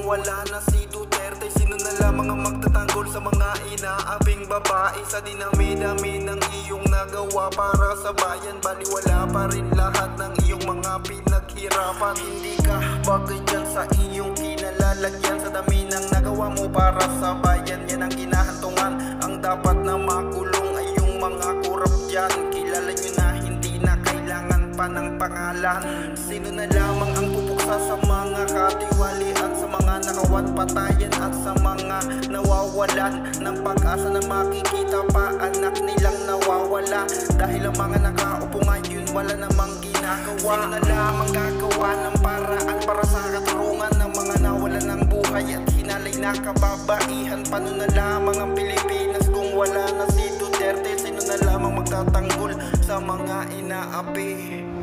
kung wala na si Duterte? Sino na lamang ang magtatanggol sa mga inaabing babae? Sa dinami-dami ng iyong nagawa para sa bayan, baliwala pa rin lahat ng iyong mga pinaghirapan. Hindi ka bagay dyan sa iyong kinalalagyan. Sa dami ng nagawa mo para sa bayan, yan ang ginahantungan. Ang dapat na makulong ay yung mga kurap dyan. Kilala nyo na hindi na kailangan pa ng pangalan. Sino na lamang ang pupuksa sa mga katiwalian, sa mga nakawat patayan at sa mga nawawalan ng pag-asa na makikita pa anak nilang nawawala. Dahil ang mga nakaupo ngayon wala namang ginagawa. Sino na lamang gagawa ng paraan para sa katarungan ng mga nawalan ng buhay at hinalay na kababaihan? Paano na lamang ang Pilipinas kung wala na si Duterte? Sino na lamang magtatanggol sa mga inaapi?